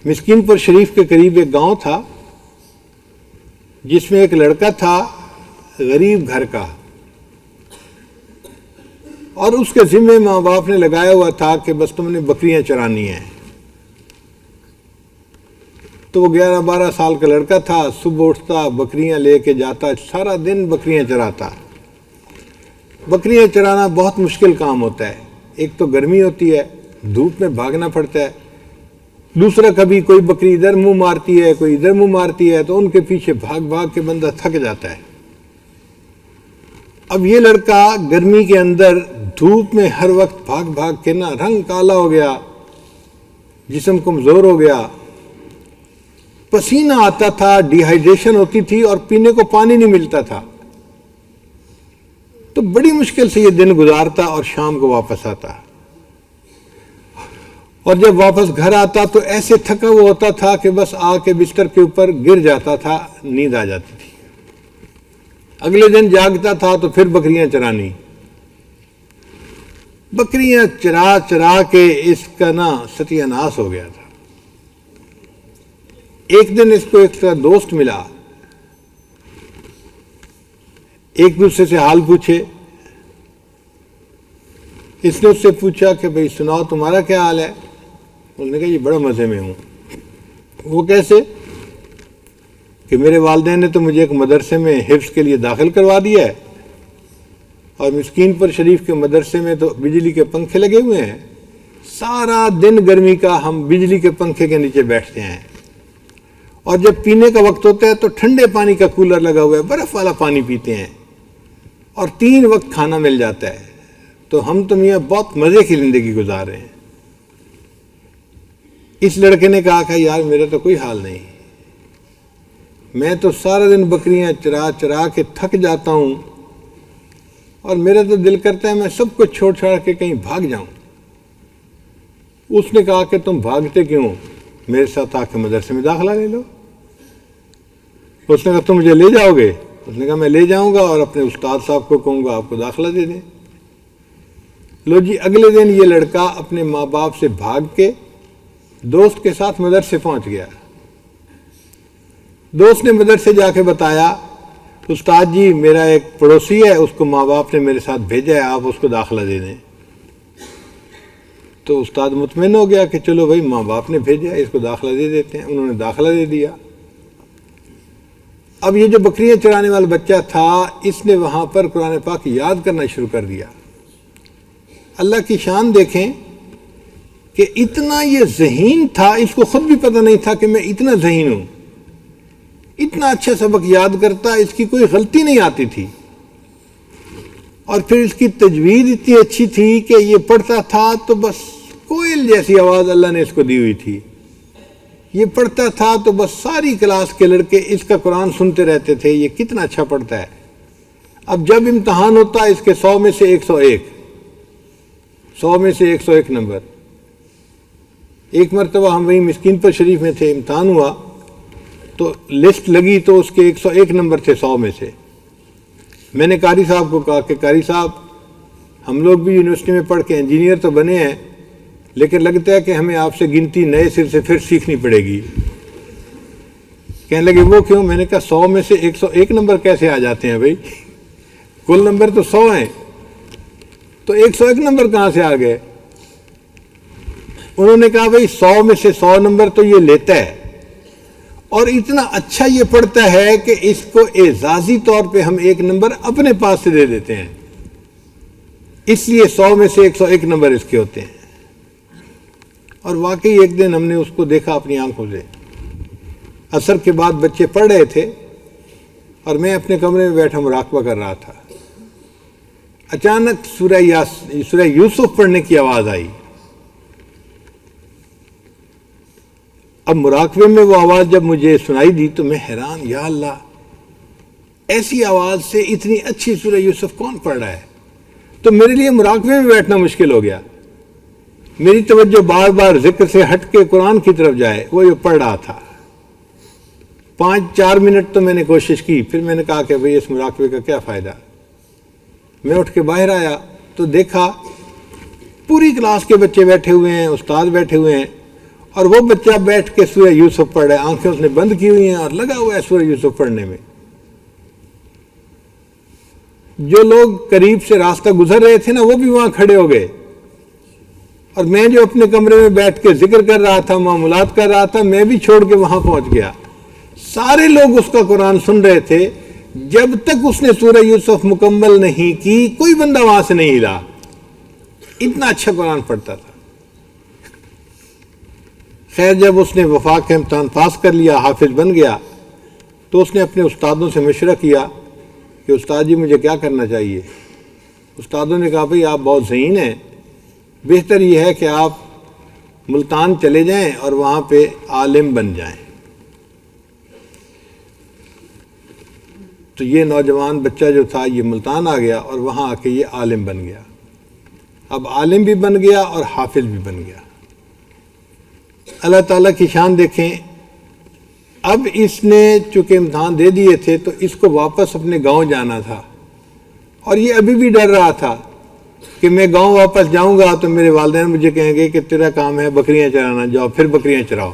مسکین پور شریف کے قریب ایک گاؤں تھا جس میں ایک لڑکا تھا غریب گھر کا، اور اس کے ذمے ماں باپ نے لگایا ہوا تھا کہ بس تم نے بکریاں چرانی ہیں۔ تو وہ 11-12 سال کا لڑکا تھا، صبح اٹھتا بکریاں لے کے جاتا، سارا دن بکریاں چراتا۔ بکریاں چرانا بہت مشکل کام ہوتا ہے، ایک تو گرمی ہوتی ہے، دھوپ میں بھاگنا پڑتا ہے، دوسرا کبھی کوئی بکری ادھر منہ مارتی ہے کوئی ادھر منہ مارتی ہے، تو ان کے پیچھے بھاگ بھاگ کے بندہ تھک جاتا ہے۔ اب یہ لڑکا گرمی کے اندر دھوپ میں ہر وقت بھاگ بھاگ کے نا رنگ کالا ہو گیا، جسم کمزور ہو گیا، پسینہ آتا تھا، ڈی ہائیڈریشن ہوتی تھی اور پینے کو پانی نہیں ملتا تھا۔ تو بڑی مشکل سے یہ دن گزارتا اور شام کو واپس آتا، اور جب واپس گھر آتا تو ایسے تھکا ہوا ہوتا تھا کہ بس آ کے بستر کے اوپر گر جاتا تھا، نیند آ جاتی تھی۔ اگلے دن جاگتا تھا تو پھر بکریاں چرانی۔ بکریاں چرا چرا کے اس کا نا ستیہ ناس ہو گیا تھا۔ ایک دن اس کو ایک دوست ملا، ایک دوسرے سے حال پوچھے۔ اس نے اس سے پوچھا کہ بھئی سناؤ تمہارا کیا حال ہے؟ اس نے کہا یہ بڑا مزے میں ہوں۔ وہ کیسے؟ کہ میرے والدین نے تو مجھے ایک مدرسے میں حفظ کے لیے داخل کروا دیا ہے، اور مسکین پور شریف کے مدرسے میں تو بجلی کے پنکھے لگے ہوئے ہیں، سارا دن گرمی کا ہم بجلی کے پنکھے کے نیچے بیٹھتے ہیں، اور جب پینے کا وقت ہوتا ہے تو ٹھنڈے پانی کا کولر لگا ہوا ہے، برف والا پانی پیتے ہیں، اور 3 وقت کھانا مل جاتا ہے، تو ہم تو میاں بہت مزے کی زندگی گزار رہے ہیں۔ اس لڑکے نے کہا کہ یار میرا تو کوئی حال نہیں، میں تو سارا دن بکریاں چرا چرا کے تھک جاتا ہوں، اور میرا تو دل کرتا ہے میں سب کچھ چھوڑ چھاڑ کے کہیں بھاگ جاؤں۔ اس نے کہا کہ تم بھاگتے کیوں؟ میرے ساتھ آ کے مدرسے میں داخلہ لے لو۔ اس نے کہا تم مجھے لے جاؤ گے؟ اس نے کہا میں لے جاؤں گا اور اپنے استاد صاحب کو کہوں گا آپ کو داخلہ دے دیں۔ لو جی، اگلے دن یہ لڑکا اپنے ماں باپ سے بھاگ کے دوست کے ساتھ مدرسے پہنچ گیا۔ دوست نے مدرسے جا کے بتایا استاد جی میرا ایک پڑوسی ہے، اس کو ماں باپ نے میرے ساتھ بھیجا ہے، آپ اس کو داخلہ دے دیں۔ تو استاد مطمئن ہو گیا کہ چلو بھائی ماں باپ نے بھیجا ہے، اس کو داخلہ دے دیتے ہیں۔ انہوں نے داخلہ دے دیا۔ اب یہ جو بکریاں چرانے والا بچہ تھا، اس نے وہاں پر قرآن پاک یاد کرنا شروع کر دیا۔ اللہ کی شان دیکھیں کہ اتنا یہ ذہین تھا، اس کو خود بھی پتہ نہیں تھا کہ میں اتنا ذہین ہوں، اتنا اچھا سبق یاد کرتا، اس کی کوئی غلطی نہیں آتی تھی، اور پھر اس کی تجوید اتنی اچھی تھی کہ یہ پڑھتا تھا تو بس کوئل جیسی آواز اللہ نے اس کو دی ہوئی تھی۔ یہ پڑھتا تھا تو بس ساری کلاس کے لڑکے اس کا قرآن سنتے رہتے تھے، یہ کتنا اچھا پڑھتا ہے۔ اب جب امتحان ہوتا اس کے 100 میں سے 101، 100 میں سے 101 نمبر۔ ایک مرتبہ ہم وہیں مسکین پور شریف میں تھے، امتحان ہوا تو لسٹ لگی تو اس کے 101 نمبر تھے 100 میں سے۔ میں نے قاری صاحب کو کہا کہ قاری صاحب ہم لوگ بھی یونیورسٹی میں پڑھ کے انجینئر تو بنے ہیں، لیکن لگتا ہے کہ ہمیں آپ سے گنتی نئے سر سے پھر سیکھنی پڑے گی۔ کہنے لگے وہ کیوں؟ میں نے کہا 100 میں سے 101 نمبر کیسے آ جاتے ہیں بھائی، کل نمبر تو 100 ہیں، تو 101 نمبر کہاں سے آ گئے؟ انہوں نے کہا بھائی 100 میں سے 100 نمبر تو یہ لیتا ہے، اور اتنا اچھا یہ پڑھتا ہے کہ اس کو اعزازی طور پہ ہم 1 نمبر اپنے پاس سے دے دیتے ہیں، اس لیے 100 میں سے 101 نمبر اس کے ہوتے ہیں۔ اور واقعی ایک دن ہم نے اس کو دیکھا اپنی آنکھوں سے، عصر کے بعد بچے پڑھ رہے تھے اور میں اپنے کمرے میں بیٹھا مراقبہ کر رہا تھا، اچانک سورہ یوسف پڑھنے کی آواز آئی۔ اب مراقبے میں وہ آواز جب مجھے سنائی دی تو میں حیران، یا اللہ ایسی آواز سے اتنی اچھی سورہ یوسف کون پڑھ رہا ہے؟ تو میرے لیے مراقبے میں بیٹھنا مشکل ہو گیا، میری توجہ بار بار ذکر سے ہٹ کے قرآن کی طرف جائے، وہ یہ پڑھ رہا تھا۔ 5-4 منٹ تو میں نے کوشش کی، پھر میں نے کہا کہ بھئی اس مراقبے کا کیا فائدہ۔ میں اٹھ کے باہر آیا تو دیکھا پوری کلاس کے بچے بیٹھے ہوئے ہیں، استاد بیٹھے ہوئے ہیں، اور وہ بچہ بیٹھ کے سورہ یوسف پڑھ رہا ہے، آنکھیں اس نے بند کی ہوئی ہیں اور لگا ہوا ہے سورہ یوسف پڑھنے میں۔ جو لوگ قریب سے راستہ گزر رہے تھے نا وہ بھی وہاں کھڑے ہو گئے، اور میں جو اپنے کمرے میں بیٹھ کے ذکر کر رہا تھا، معاملات کر رہا تھا، میں بھی چھوڑ کے وہاں پہنچ گیا۔ سارے لوگ اس کا قرآن سن رہے تھے، جب تک اس نے سورہ یوسف مکمل نہیں کی کوئی بندہ وہاں سے نہیں ہلا، اتنا اچھا قرآن پڑھتا تھا۔ خیر جب اس نے وفاق کا امتحان پاس کر لیا، حافظ بن گیا، تو اس نے اپنے استادوں سے مشورہ کیا کہ استاد جی مجھے کیا کرنا چاہیے؟ استادوں نے کہا بھئی آپ بہت ذہین ہیں، بہتر یہ ہے کہ آپ ملتان چلے جائیں اور وہاں پہ عالم بن جائیں۔ تو یہ نوجوان بچہ جو تھا یہ ملتان آ گیا اور وہاں آ کے یہ عالم بن گیا۔ اب عالم بھی بن گیا اور حافظ بھی بن گیا۔ اللہ تعالیٰ کی شان دیکھیں، اب اس نے چونکہ امتحان دے دیے تھے تو اس کو واپس اپنے گاؤں جانا تھا، اور یہ ابھی بھی ڈر رہا تھا کہ میں گاؤں واپس جاؤں گا تو میرے والدین مجھے کہیں گے کہ تیرا کام ہے بکریاں چرانا، جاؤ پھر بکریاں چراؤ۔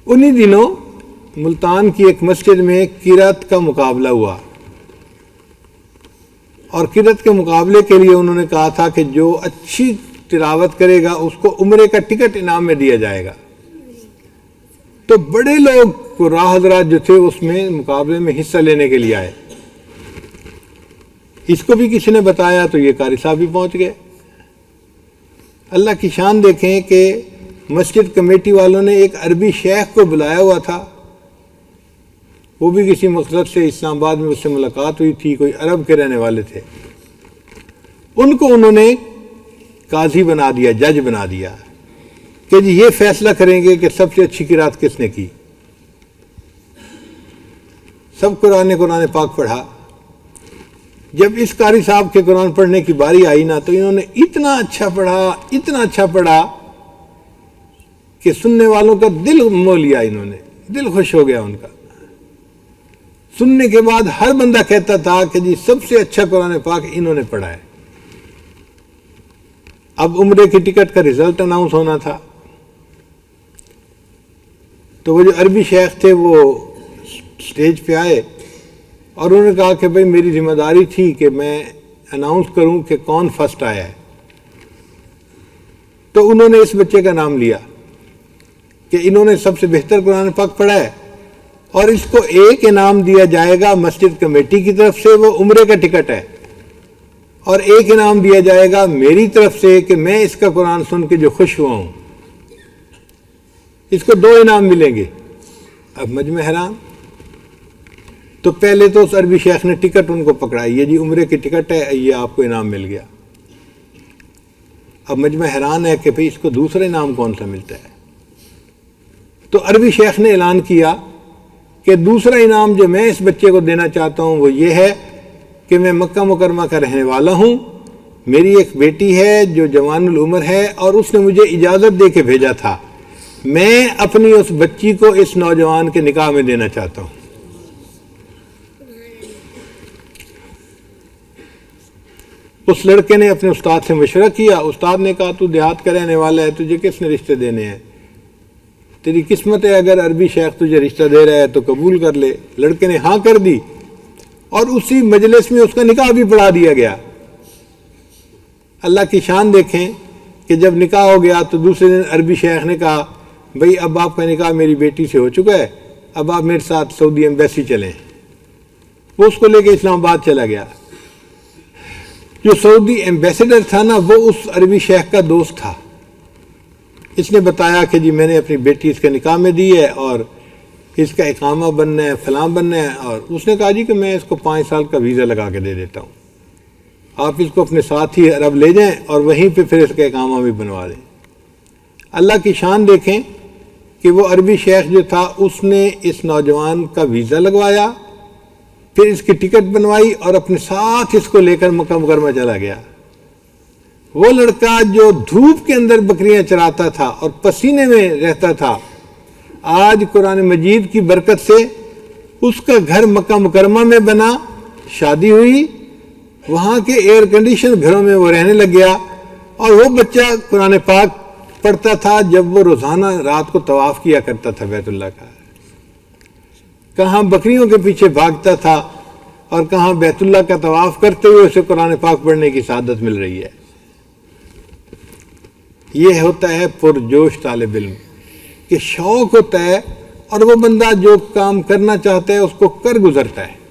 انہی دنوں ملتان کی ایک مسجد میں قرات کا مقابلہ ہوا، اور قرات کے مقابلے کے لیے انہوں نے کہا تھا کہ جو اچھی تلاوت کرے گا اس کو عمرے کا ٹکٹ انعام میں دیا جائے گا۔ تو بڑے لوگ راہ حضرات جو تھے اس میں مقابلے میں حصہ لینے کے لیے آئے۔ اس کو بھی کسی نے بتایا تو یہ قاری صاحب بھی پہنچ گئے۔ اللہ کی شان دیکھیں کہ مسجد کمیٹی والوں نے ایک عربی شیخ کو بلایا ہوا تھا، وہ بھی کسی مقصد سے اسلام آباد میں اس سے ملاقات ہوئی تھی، کوئی عرب کے رہنے والے تھے۔ ان کو انہوں نے قاضی بنا دیا، جج بنا دیا کہ جی یہ فیصلہ کریں گے کہ سب سے اچھی قرات کس نے کی۔ سب قرآن پاک پڑھا۔ جب اس قاری صاحب کے قرآن پڑھنے کی باری آئی نا تو انہوں نے اتنا اچھا پڑھا کہ سننے والوں کا دل مو لیا، انہوں نے دل خوش ہو گیا ان کا۔ سننے کے بعد ہر بندہ کہتا تھا کہ جی سب سے اچھا قرآن پاک انہوں نے پڑھا ہے۔ اب عمرے کی ٹکٹ کا رزلٹ اناؤنس ہونا تھا، تو وہ جو عربی شیخ تھے وہ سٹیج پہ آئے اور انہوں نے کہا کہ بھئی میری ذمہ داری تھی کہ میں اناؤنس کروں کہ کون فرسٹ آیا ہے۔ تو انہوں نے اس بچے کا نام لیا کہ انہوں نے سب سے بہتر قرآن پاک پڑھا ہے، اور اس کو ایک انعام دیا جائے گا مسجد کمیٹی کی طرف سے، وہ عمرے کا ٹکٹ ہے، اور ایک انعام دیا جائے گا میری طرف سے کہ میں اس کا قرآن سن کے جو خوش ہوا ہوں۔ اس کو 2 انعام ملیں گے۔ اب مجمع حیران، تو پہلے تو اس عربی شیخ نے ٹکٹ ان کو پکڑائی، یہ جی عمرے کی ٹکٹ ہے، یہ آپ کو انعام مل گیا۔ اب مجمع حیران ہے کہ بھئی اس کو دوسرا انعام کون سا ملتا ہے؟ تو عربی شیخ نے اعلان کیا کہ دوسرا انعام جو میں اس بچے کو دینا چاہتا ہوں وہ یہ ہے کہ میں مکہ مکرمہ کا رہنے والا ہوں، میری ایک بیٹی ہے جو جوان العمر ہے اور اس نے مجھے اجازت دے کے بھیجا تھا، میں اپنی اس بچی کو اس نوجوان کے نکاح میں دینا چاہتا ہوں۔ اس لڑکے نے اپنے استاد سے مشورہ کیا، استاد نے کہا تو دیہات کا رہنے والا ہے، تجھے کس نے رشتے دینے ہیں؟ تیری قسمت ہے، اگر عربی شیخ تجھے رشتہ دے رہا ہے تو قبول کر لے۔ لڑکے نے ہاں کر دی اور اسی مجلس میں اس کا نکاح بھی پڑھا دیا گیا۔ اللہ کی شان دیکھیں کہ جب نکاح ہو گیا تو دوسرے دن عربی شیخ نے کہا بھئی اب آپ کا نکاح میری بیٹی سے ہو چکا ہے، اب آپ میرے ساتھ سعودی ایمبیسی چلیں۔ وہ اس کو لے کے اسلام آباد چلا گیا۔ جو سعودی ایمبیسیڈر تھا نا وہ اس عربی شیخ کا دوست تھا۔ اس نے بتایا کہ جی میں نے اپنی بیٹی اس کے نکاح میں دی ہے اور اس کا اقامہ بننا ہے، فلاں بننا ہے، اور اس نے کہا جی کہ میں اس کو 5 سال کا ویزا لگا کے دے دیتا ہوں، آپ اس کو اپنے ساتھ ہی عرب لے جائیں اور وہیں پہ پھر اس کا اقامہ بھی بنوا دیں۔ اللہ کی شان دیکھیں کہ وہ عربی شیخ جو تھا اس نے اس نوجوان کا ویزا لگوایا، پھر اس کی ٹکٹ بنوائی اور اپنے ساتھ اس کو لے کر مکہ مکرمہ چلا گیا۔ وہ لڑکا جو دھوپ کے اندر بکریاں چراتا تھا اور پسینے میں رہتا تھا، آج قرآن مجید کی برکت سے اس کا گھر مکہ مکرمہ میں بنا، شادی ہوئی، وہاں کے ایئر کنڈیشن گھروں میں وہ رہنے لگ گیا، اور وہ بچہ قرآن پاک پڑھتا تھا جب وہ روزانہ رات کو طواف کیا کرتا تھا بیت اللہ کا، کہاں بکریوں کے پیچھے بھاگتا تھا اور کہاں بیت اللہ کا طواف کرتے ہوئے اسے قرآن پاک پڑھنے کی سعادت مل رہی ہے۔ یہ ہوتا ہے پرجوش طالب علم کہ شوق ہوتا ہے اور وہ بندہ جو کام کرنا چاہتا ہے اس کو کر گزرتا ہے۔